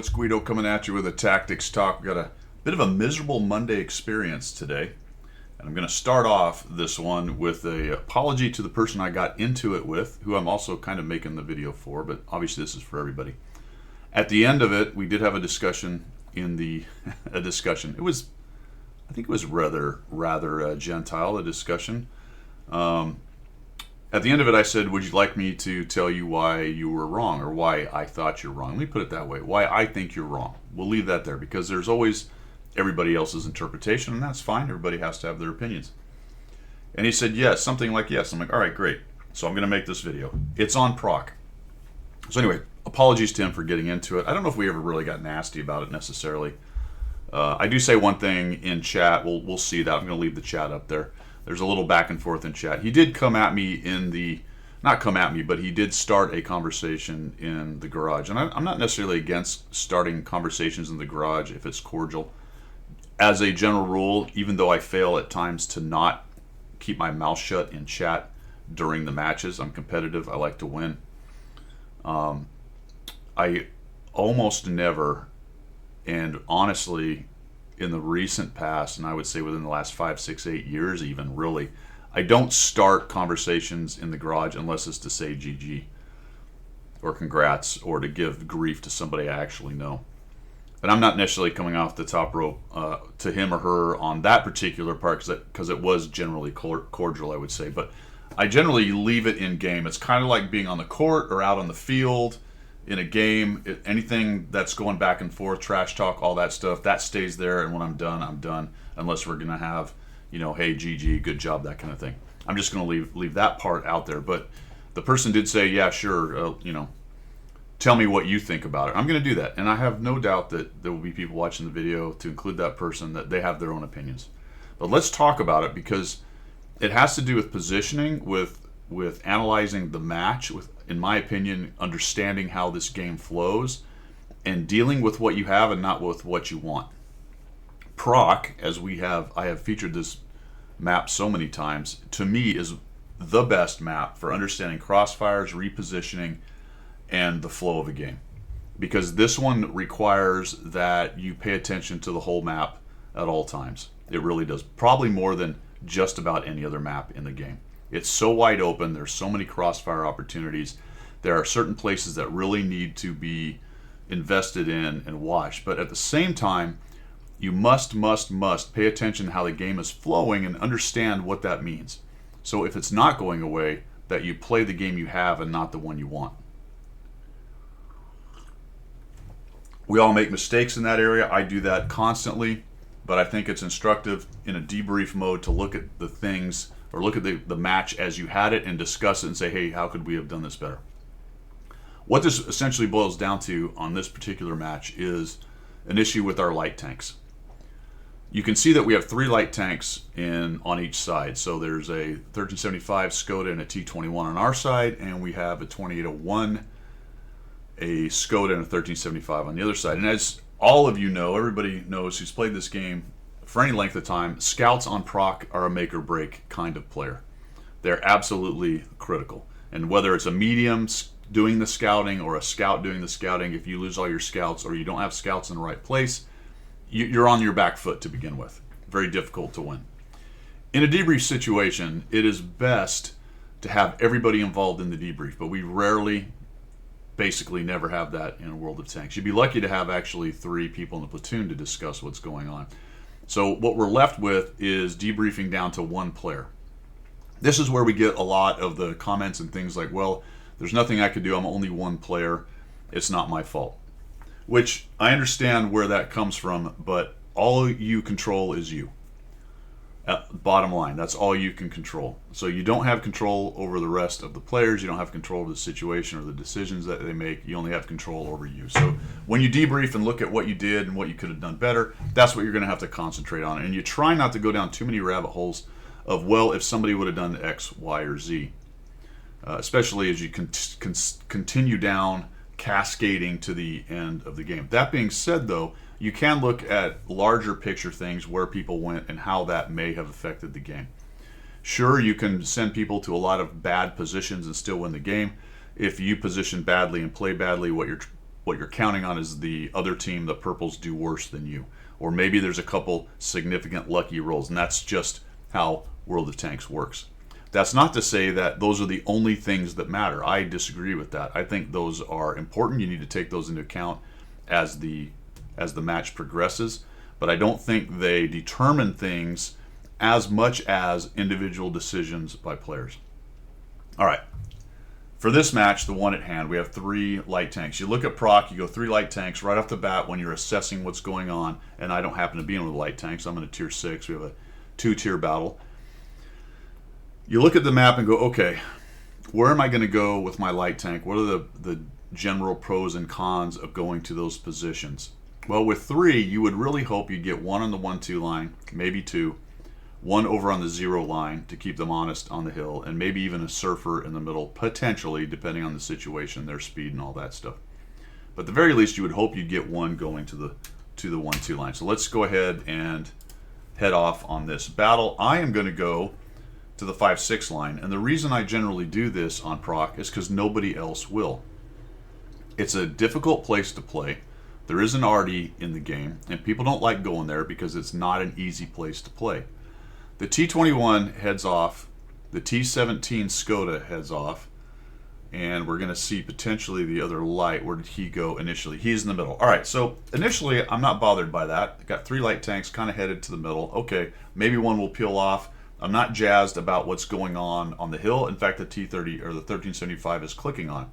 It's Guido coming at you with a tactics talk. We've got a bit of a miserable Monday experience today. And I'm going to start off this one with an apology to the person I got into it with, who I'm also kind of making the video for, but obviously this is for everybody. At the end of it, we did have a discussion in the a discussion. I think it was rather gentile, a discussion. At the end of it, I said, would you like me to tell you why you were wrong, or why I thought you're wrong? Let me put it that way. Why I think you're wrong. We'll leave that there, because there's always everybody else's interpretation, and that's fine. Everybody has to have their opinions. And he said, yes, something like yes. I'm like, all right, great. So I'm going to make this video. It's on Proc. So anyway, apologies to him for getting into it. I don't know if we ever really got nasty about it necessarily. I do say one thing in chat. We'll see that. I'm going to leave the chat up there. There's a little back and forth in chat. He did come at me not come at me, but he did start a conversation in the garage. And I'm not necessarily against starting conversations in the garage if it's cordial. As a general rule, even though I fail at times to not keep my mouth shut in chat during the matches, I'm competitive. I like to win. I almost never, and honestly, in the recent past, and I would say within the last 5, 6, 8 years even, really, I don't start conversations in the garage unless it's to say GG or congrats or to give grief to somebody I actually know. And I'm not necessarily coming off the top rope to him or her on that particular part because it was generally cordial, I would say. But I generally leave it in game. It's kind of like being on the court or out on the field in a game. Anything that's going back and forth, trash talk, all that stuff, that stays there. And when I'm done, I'm done. Unless we're going to have, hey, GG, good job, that kind of thing. I'm just going to leave that part out there. But the person did say, yeah, sure, tell me what you think about it. I'm going to do that. And I have no doubt that there will be people watching the video, to include that person, that they have their own opinions. But let's talk about it, because it has to do with positioning, with analyzing the match, with, in my opinion, understanding how this game flows, and dealing with what you have and not with what you want. Proc, I have featured this map so many times, to me is the best map for understanding crossfires, repositioning, and the flow of a game. Because this one requires that you pay attention to the whole map at all times. It really does. Probably more than just about any other map in the game. It's so wide open. There's so many crossfire opportunities. There are certain places that really need to be invested in and watched. But at the same time, you must pay attention to how the game is flowing and understand what that means. So if it's not going away, that you play the game you have and not the one you want. We all make mistakes in that area. I do that constantly, but I think it's instructive in a debrief mode to look at the things, or look at the match as you had it and discuss it and say, hey, how could we have done this better? What this essentially boils down to on this particular match is an issue with our light tanks. You can see that we have 3 light tanks on each side. So there's a 1375 Skoda and a T21 on our side, and we have a 2801, a Skoda, and a 1375 on the other side. And as all of you know, everybody knows who's played this game for any length of time, scouts on Proc are a make or break kind of player. They're absolutely critical. And whether it's a medium doing the scouting or a scout doing the scouting, if you lose all your scouts or you don't have scouts in the right place, you're on your back foot to begin with. Very difficult to win. In a debrief situation, it is best to have everybody involved in the debrief, but we rarely, basically never have that in a World of Tanks. You'd be lucky to have actually 3 people in the platoon to discuss what's going on. So what we're left with is debriefing down to 1 player. This is where we get a lot of the comments and things like, well, there's nothing I could do. I'm only 1 player. It's not my fault. Which I understand where that comes from, but all you control is you. Bottom line, that's all you can control. So you don't have control over the rest of the players. You don't have control over the situation or the decisions that they make. You only have control over you. So when you debrief and look at what you did and what you could have done better, that's what you're going to have to concentrate on. And you try not to go down too many rabbit holes of, well, if somebody would have done X, Y, or Z. Especially as you continue down, cascading to the end of the game. That being said, though, you can look at larger picture things, where people went and how that may have affected the game. Sure, you can send people to a lot of bad positions and still win the game. If you position badly and play badly, what you're what you're counting on is the other team, the purples, do worse than you. Or maybe there's a couple significant lucky rolls, and that's just how World of Tanks works. That's not to say that those are the only things that matter. I disagree with that. I think those are important. You need to take those into account as the match progresses, but I don't think they determine things as much as individual decisions by players. All right. For this match, the one at hand, we have 3 light tanks. You look at proc, you go 3 light tanks right off the bat when you're assessing what's going on, and I don't happen to be in with light tanks. I'm in a tier 6. We have a 2-tier battle. You look at the map and go, okay, where am I going to go with my light tank? What are the general pros and cons of going to those positions? Well, with 3, you would really hope you'd get 1 on the 1-2 line, maybe 2, 1 over on the 0 line to keep them honest on the hill, and maybe even a surfer in the middle, potentially, depending on the situation, their speed and all that stuff. But at the very least, you would hope you'd get 1 going to the 1-2 line. So let's go ahead and head off on this battle. I am going to go to the 5-6 line, and the reason I generally do this on proc is because nobody else will. It's a difficult place to play. There is an arty in the game, and people don't like going there because it's not an easy place to play. The T-21 heads off, the T-17 Skoda heads off, and we're going to see potentially the other light. Where did he go initially? He's in the middle. All right, so initially I'm not bothered by that. I got 3 light tanks kind of headed to the middle. Okay, maybe one will peel off. I'm not jazzed about what's going on the hill. In fact, the T-30 or the 1375 is clicking on.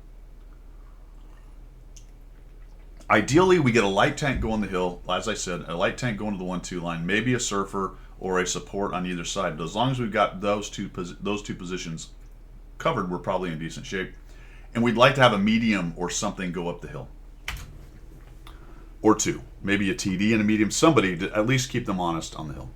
Ideally, we get a light tank going the hill. As I said, a light tank going to the 1-2 line, maybe a surfer or a support on either side. But as long as we've got those two positions covered, we're probably in decent shape. And we'd like to have a medium or something go up the hill. Or 2. Maybe a TD and a medium. Somebody to at least keep them honest on the hill.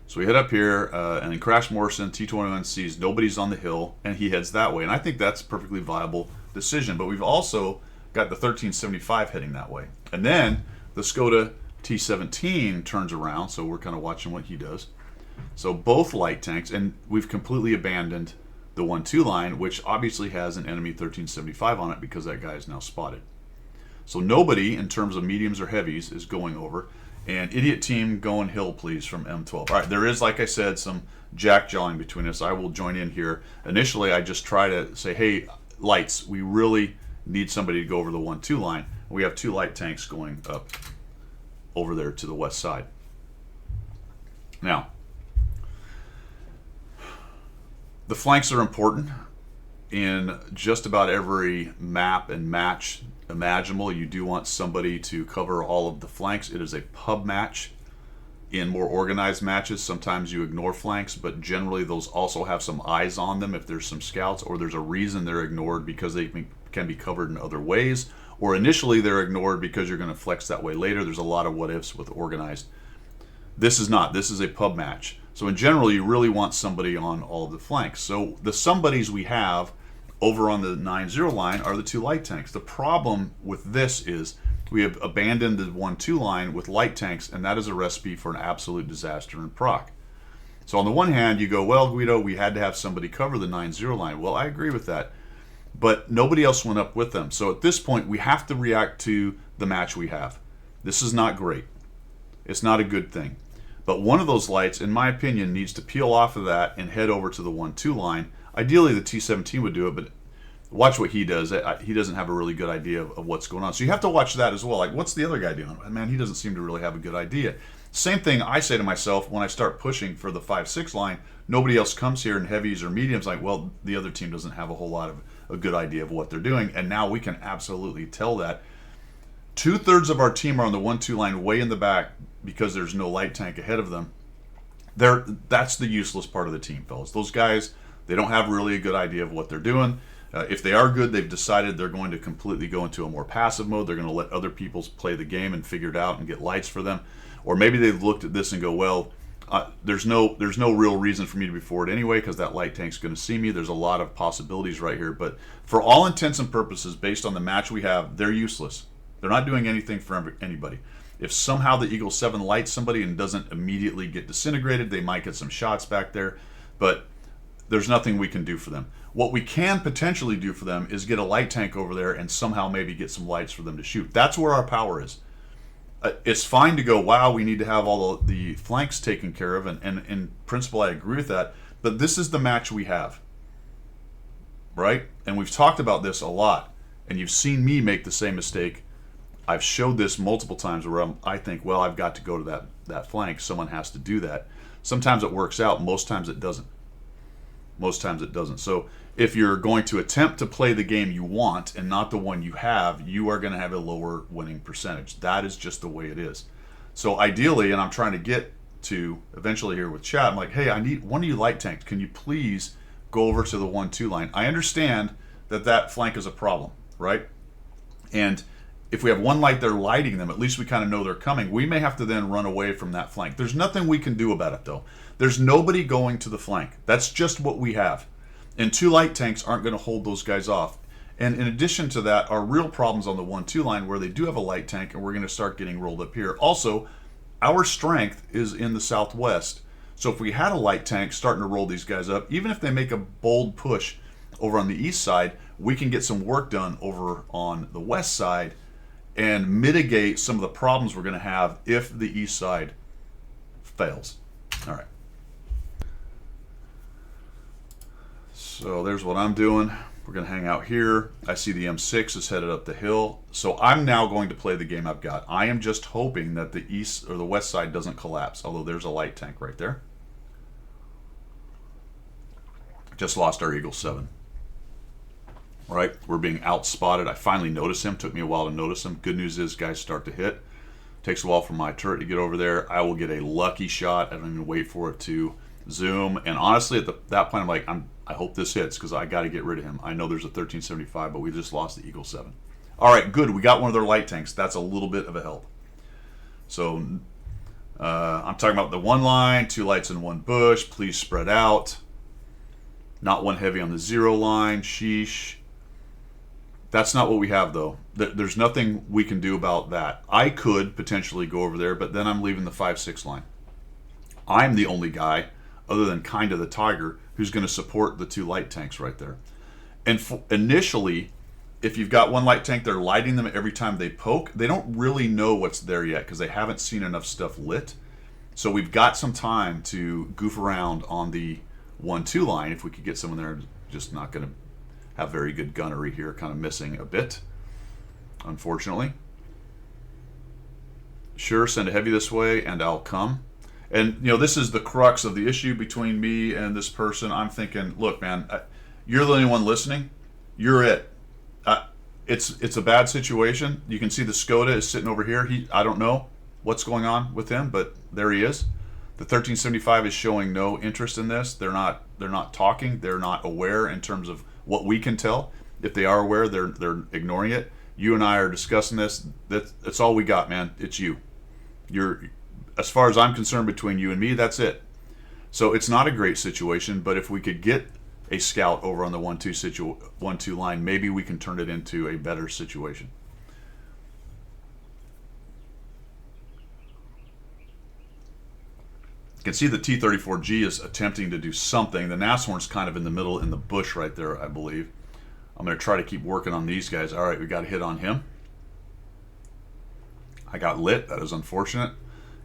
So we head up here, and then Crash Morrison, T-21, sees nobody's on the hill, and he heads that way. And I think that's a perfectly viable decision. But we've also got the 1375 heading that way. And then the Skoda T-17 turns around, so we're kind of watching what he does. So both light tanks, and we've completely abandoned the 1-2 line, which obviously has an enemy 1375 on it because that guy is now spotted. So nobody, in terms of mediums or heavies, is going over. And idiot team, going hill, please, from M12. All right, there is, like I said, some jack-jawing between us. I will join in here. Initially, I just try to say, hey, lights, we really need somebody to go over the 1-2 line. We have 2 light tanks going up over there to the west side. Now, the flanks are important in just about every map and match imaginable. You do want somebody to cover all of the flanks. It is a pub match. In more organized matches, sometimes you ignore flanks, but generally those also have some eyes on them if there's some scouts, or there's a reason they're ignored because they can be covered in other ways, or initially they're ignored because you're going to flex that way later. There's a lot of what ifs with organized. This is not. This is a pub match. So in general, you really want somebody on all of the flanks. So the somebodies we have over on the 9-0 line are the 2 light tanks. The problem with this is we have abandoned the 1-2 line with light tanks, and that is a recipe for an absolute disaster in proc. So on the one hand, you go, well, Guido, we had to have somebody cover the 9-0 line. Well, I agree with that. But nobody else went up with them. So at this point, we have to react to the match we have. This is not great. It's not a good thing. But one of those lights, in my opinion, needs to peel off of that and head over to the 1-2 line. Ideally, the T-17 would do it, but watch what he does. He doesn't have a really good idea of what's going on. So you have to watch that as well. Like, what's the other guy doing? Man, he doesn't seem to really have a good idea. Same thing I say to myself when I start pushing for the 5-6 line. Nobody else comes here in heavies or mediums. Like, well, the other team doesn't have a whole lot of a good idea of what they're doing. And now we can absolutely tell that. 2/3 of our team are on the 1-2 line way in the back because there's no light tank ahead of them. That's the useless part of the team, fellas. Those guys, they don't have really a good idea of what they're doing. If they are good, they've decided they're going to completely go into a more passive mode. They're going to let other people play the game and figure it out and get lights for them. Or maybe they've looked at this and go, well, there's no real reason for me to be forward anyway because that light tank's going to see me. There's a lot of possibilities right here. But for all intents and purposes, based on the match we have, they're useless. They're not doing anything for anybody. If somehow the Eagle 7 lights somebody and doesn't immediately get disintegrated, they might get some shots back there. But there's nothing we can do for them. What we can potentially do for them is get a light tank over there and somehow maybe get some lights for them to shoot. That's where our power is. It's fine to go, wow, we need to have all the flanks taken care of, and in principle I agree with that, but this is the match we have, right? And we've talked about this a lot, and you've seen me make the same mistake. I've showed this multiple times where I think, well, I've got to go to that flank, someone has to do that. Sometimes it works out, most times it doesn't. Most times it doesn't. So if you're going to attempt to play the game you want and not the one you have, you are going to have a lower winning percentage. That is just the way it is. So ideally, and I'm trying to get to eventually here with chat, I'm like, hey, I need one of you light tanks. Can you please go over to the 1-2 line? I understand that flank is a problem, right? And if we have one light there lighting them, at least we kind of know they're coming. We may have to then run away from that flank. There's nothing we can do about it, though. There's nobody going to the flank. That's just what we have. And 2 light tanks aren't going to hold those guys off. And in addition to that, our real problems on the 1-2 line where they do have a light tank, and we're going to start getting rolled up here. Also, our strength is in the southwest. So if we had a light tank starting to roll these guys up, even if they make a bold push over on the east side, we can get some work done over on the west side and mitigate some of the problems we're going to have if the east side fails. All right. So there's what I'm doing. We're going to hang out here. I see the M6 is headed up the hill. So I'm now going to play the game I've got. I am just hoping that the east or the west side doesn't collapse, although there's a light tank right there. Just lost our Eagle 7. Right? We're being outspotted. I finally noticed him. Took me a while to notice him. Good news is guys start to hit. Takes a while for my turret to get over there. I will get a lucky shot. I don't even wait for it to zoom. And honestly, at that point, I'm like, I hope this hits because I got to get rid of him. I know there's a 1375, but we just lost the Eagle 7. All right, good. We got one of their light tanks. That's a little bit of a help. So I'm talking about the 1 line, 2 lights in 1 bush. Please spread out. Not 1 heavy on the 0 line. Sheesh. That's not what we have, though. There's nothing we can do about that. I could potentially go over there, but then I'm leaving the 5-6 line. I'm the only guy, other than kind of the Tiger, who's going to support the 2 light tanks right there. And initially, if you've got 1 light tank, they're lighting them every time they poke. They don't really know what's there yet because they haven't seen enough stuff lit. So we've got some time to goof around on the 1-2 line. If we could get someone there, just not going to have very good gunnery here, kind of missing a bit, unfortunately. Sure, send a heavy this way and I'll come. And, you know, this is the crux of the issue between me and this person. I'm thinking, look, man, you're the only one listening. You're it. It's a bad situation. You can see the Skoda is sitting over here. I don't know what's going on with him, but there he is. The 1375 is showing no interest in this. They're not talking. They're not aware in terms of what we can tell. If they are aware, they're ignoring it. You and I are discussing this. That's all we got, man. It's you. As far as I'm concerned, between you and me, that's it. So it's not a great situation, but if we could get a scout over on the 1-2 line, maybe we can turn it into a better situation. You can see the T-34G is attempting to do something. The Nashorn's kind of in the middle in the bush right there, I believe. I'm going to try to keep working on these guys. All right, we got a hit on him. I got lit. That is unfortunate.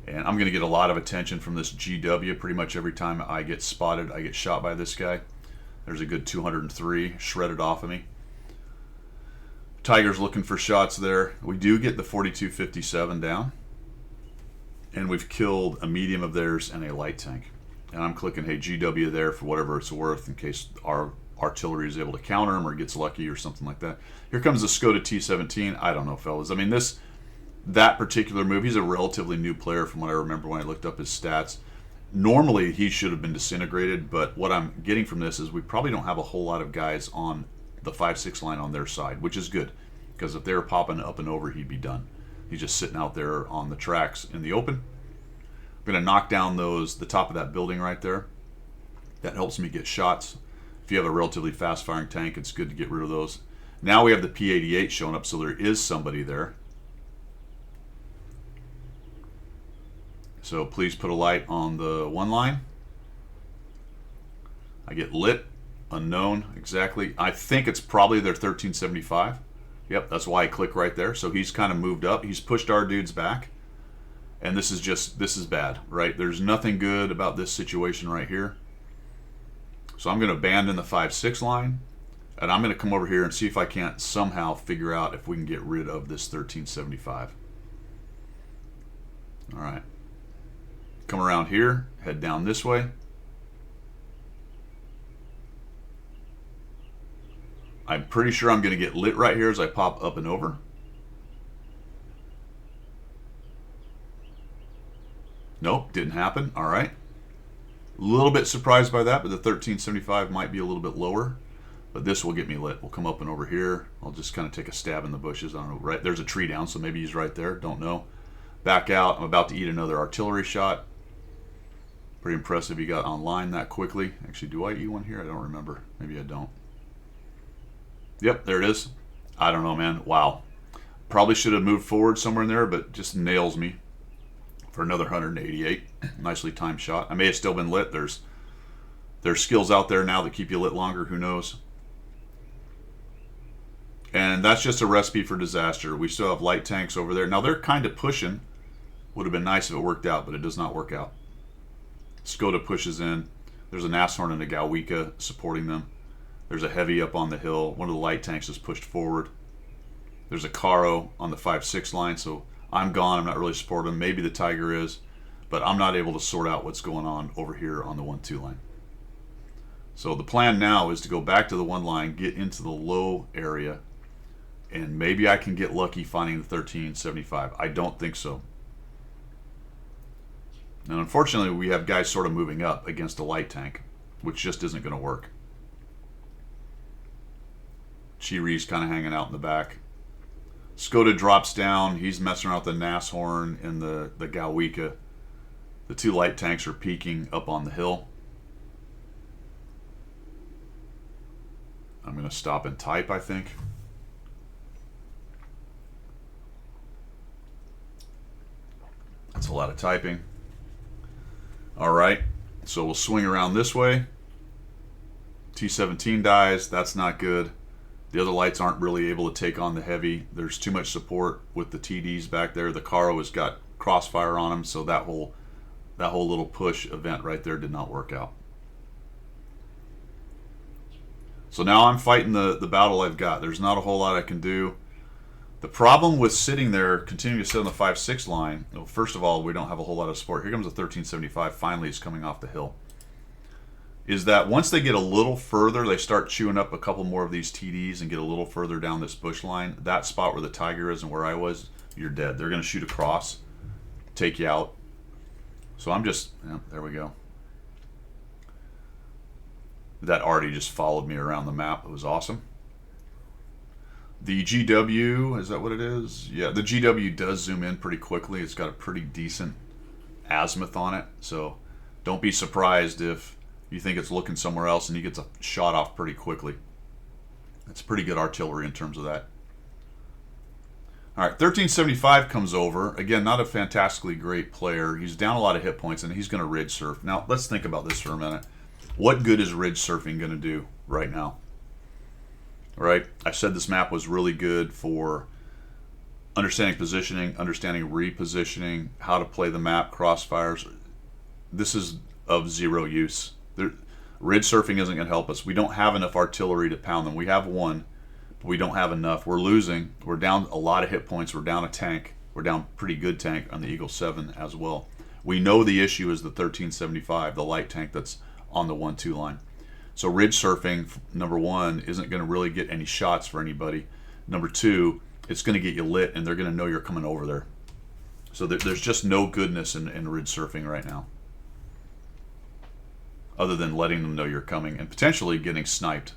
And I'm going to get a lot of attention from this GW. Pretty much every time I get spotted, I get shot by this guy. There's a good 203 shredded off of me. Tiger's looking for shots there. We do get the 4257 down. And we've killed a medium of theirs and a light tank. And I'm clicking, hey, GW there for whatever it's worth in case our artillery is able to counter him or gets lucky or something like that. Here comes the Skoda T-17. I don't know, fellas. I mean, that particular move, he's a relatively new player from what I remember when I looked up his stats. Normally, he should have been disintegrated, but what I'm getting from this is we probably don't have a whole lot of guys on the 5-6 line on their side, which is good, because if they were popping up and over, he'd be done. He's just sitting out there on the tracks in the open. I'm going to knock down the top of that building right there. That helps me get shots. If you have a relatively fast-firing tank, it's good to get rid of those. Now we have the P-88 showing up, so there is somebody there. So please put a light on the 1 line. I get lit, unknown exactly. I think it's probably their 1375. Yep, that's why I click right there. So he's kind of moved up. He's pushed our dudes back. And this is bad, right? There's nothing good about this situation right here. So I'm going to abandon the 5-6 line. And I'm going to come over here and see if I can't somehow figure out if we can get rid of this 1375. All right. Come around here, head down this way. I'm pretty sure I'm going to get lit right here as I pop up and over. Nope, didn't happen. All right. A little bit surprised by that, but the 1375 might be a little bit lower. But this will get me lit. We'll come up and over here. I'll just kind of take a stab in the bushes. I don't know. Right there's a tree down, so maybe he's right there. Don't know. Back out. I'm about to eat another artillery shot. Pretty impressive he got online that quickly. Actually, do I eat one here? I don't remember. Maybe I don't. Yep, there it is. I don't know, man. Wow. Probably should have moved forward somewhere in there, but just nails me for another 188. Nicely timed shot. I may have still been lit. There's skills out there now that keep you lit longer. Who knows? And that's just a recipe for disaster. We still have light tanks over there. Now, they're kind of pushing. Would have been nice if it worked out, but it does not work out. Skoda pushes in. There's a Nashorn and a Galwika supporting them. There's a heavy up on the hill. One of the light tanks is pushed forward. There's a Caro on the 5-6 line, so I'm gone. I'm not really supporting him. Maybe the Tiger is, but I'm not able to sort out what's going on over here on the 1-2 line. So the plan now is to go back to the 1 line, get into the low area, and maybe I can get lucky finding the 1375. I don't think so. And unfortunately, we have guys sort of moving up against a light tank, which just isn't going to work. Chiri's kind of hanging out in the back. Skoda drops down. He's messing around with the Nashorn and the Galwika. The 2 light tanks are peeking up on the hill. I'm going to stop and type, I think. That's a lot of typing. All right, so we'll swing around this way. T-17 dies. That's not good. The other lights aren't really able to take on the heavy. There's too much support with the TDs back there. The Caro has got crossfire on him, so that whole little push event right there did not work out. So now I'm fighting the battle I've got. There's not a whole lot I can do. The problem with sitting there, continuing to sit on the 5-6 line, well, first of all, we don't have a whole lot of support. Here comes a 1375. Finally, it's coming off the hill. Is that once they get a little further, they start chewing up a couple more of these TDs and get a little further down this bush line. That spot where the Tiger is and where I was, you're dead. They're going to shoot across, take you out. So I'm just, there we go. That already just followed me around the map. It was awesome. The GW, is that what it is? Yeah, the GW does zoom in pretty quickly. It's got a pretty decent azimuth on it. So don't be surprised if you think it's looking somewhere else and he gets a shot off pretty quickly. That's pretty good artillery in terms of that. All right, 1375 comes over. Again, not a fantastically great player. He's down a lot of hit points and he's going to ridge surf. Now, let's think about this for a minute. What good is ridge surfing going to do right now? Right? I said this map was really good for understanding positioning, understanding repositioning, how to play the map, crossfires. This is of zero use. Ridge surfing isn't going to help us. We don't have enough artillery to pound them. We have one, but we don't have enough. We're losing. We're down a lot of hit points. We're down a tank. We're down pretty good tank on the Eagle 7 as well. We know the issue is the 1375, the light tank that's on the 1-2 line. So ridge surfing, number one, isn't going to really get any shots for anybody. Number two, it's going to get you lit, and they're going to know you're coming over there. So there's just no goodness in ridge surfing right now, other than letting them know you're coming and potentially getting sniped.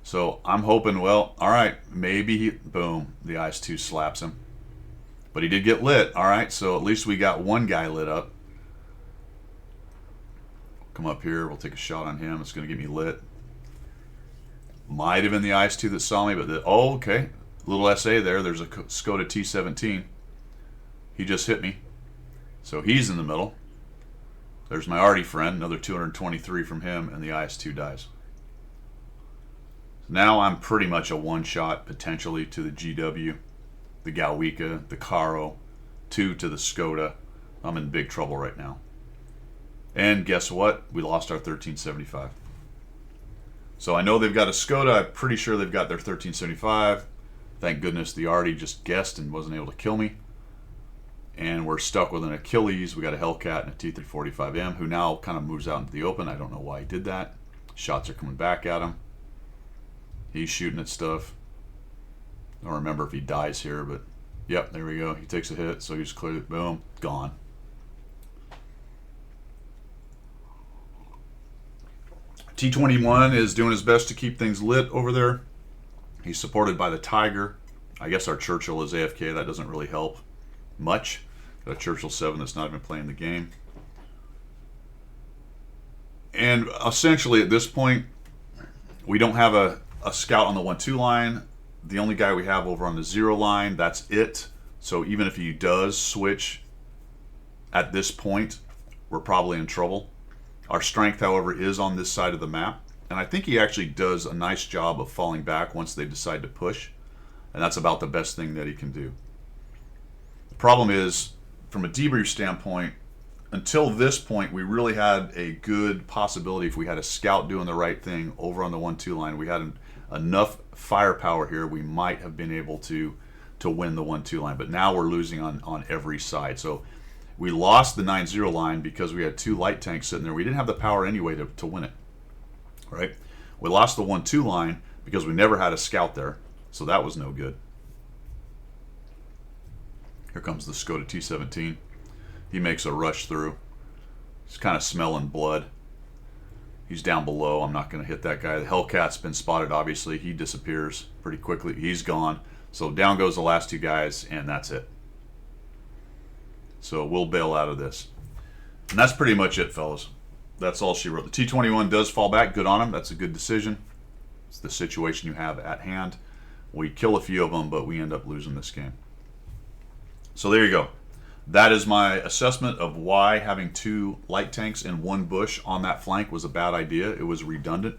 So I'm hoping, well, all right, maybe boom, the IS-2 slaps him. But he did get lit, all right, so at least we got one guy lit up. Come up here, we'll take a shot on him. It's going to get me lit. Might have been the IS-2 that saw me, but oh, okay. Little SA there. There's a Skoda T-17. He just hit me. So he's in the middle. There's my Artie friend, another 223 from him, and the IS-2 dies. Now I'm pretty much a one-shot, potentially, to the GW, the Galwica, the Caro, 2 to the Skoda. I'm in big trouble right now. And guess what? We lost our 1375. So I know they've got a Skoda. I'm pretty sure they've got their 1375. Thank goodness the Artie just guessed and wasn't able to kill me. And we're stuck with an Achilles. We got a Hellcat and a T345M, who now kind of moves out into the open. I don't know why he did that. Shots are coming back at him. He's shooting at stuff. I don't remember if he dies here, but yep, there we go. He takes a hit, so he's clearly, boom, gone. T21 is doing his best to keep things lit over there. He's supported by the Tiger. I guess our Churchill is AFK. That doesn't really help much. Got a Churchill 7 that's not even playing the game. And essentially at this point, we don't have a scout on the 1-2 line. The only guy we have over on the 0 line, that's it. So even if he does switch at this point, we're probably in trouble. Our strength, however, is on this side of the map. And I think he actually does a nice job of falling back once they decide to push. And that's about the best thing that he can do. The problem is, from a debrief standpoint, until this point, we really had a good possibility if we had a scout doing the right thing over on the 1-2 line. We had enough firepower here, we might have been able to win the 1-2 line. But now we're losing on every side. So we lost the 9-0 line because we had 2 light tanks sitting there. We didn't have the power anyway to win it. Right? We lost the 1-2 line because we never had a scout there. So that was no good. Here comes the Skoda T17. He makes a rush through. He's kind of smelling blood. He's down below. I'm not going to hit that guy. The Hellcat's been spotted, obviously. He disappears pretty quickly. He's gone. So down goes the last 2 guys, and that's it. So we'll bail out of this. And that's pretty much it, fellas. That's all she wrote. The T21 does fall back. Good on him. That's a good decision. It's the situation you have at hand. We kill a few of them, but we end up losing this game. So there you go. That is my assessment of why having 2 light tanks and 1 bush on that flank was a bad idea. It was redundant.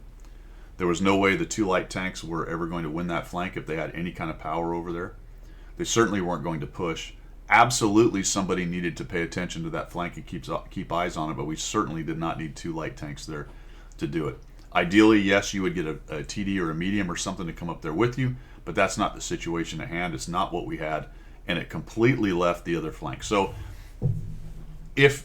There was no way the 2 light tanks were ever going to win that flank if they had any kind of power over there. They certainly weren't going to push. Absolutely somebody needed to pay attention to that flank and keep eyes on it, but we certainly did not need 2 light tanks there to do it. Ideally, yes, you would get a TD or a medium or something to come up there with you, but that's not the situation at hand. It's not what we had, and it completely left the other flank. So if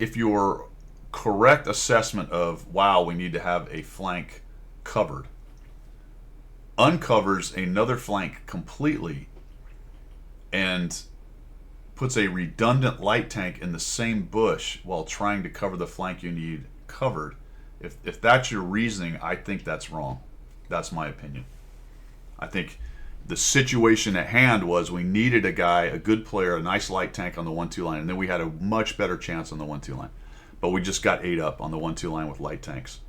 your correct assessment of, wow, we need to have a flank covered, uncovers another flank completely and puts a redundant light tank in the same bush while trying to cover the flank you need covered, if that's your reasoning, I think that's wrong. That's my opinion. I think the situation at hand was we needed a guy, a good player, a nice light tank on the 1-2 line, and then we had a much better chance on the 1-2 line. But we just got ate up on the 1-2 line with light tanks.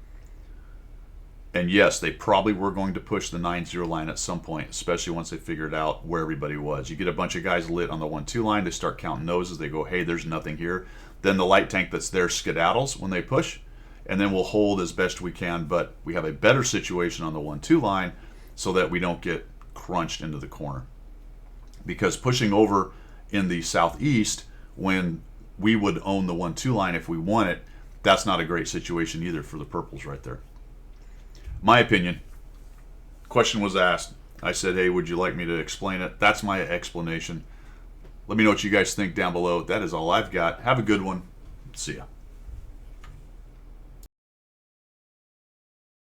And yes, they probably were going to push the 9-0 line at some point, especially once they figured out where everybody was. You get a bunch of guys lit on the 1-2 line, they start counting noses, they go, hey, there's nothing here. Then the light tank that's there skedaddles when they push, and then we'll hold as best we can, but we have a better situation on the 1-2 line so that we don't get crunched into the corner. Because pushing over in the southeast when we would own the 1-2 line if we won it, that's not a great situation either for the purples right there. My opinion. Question was asked. I said, hey, would you like me to explain it? That's my explanation. Let me know what you guys think down below. That is all I've got. Have a good one. See ya.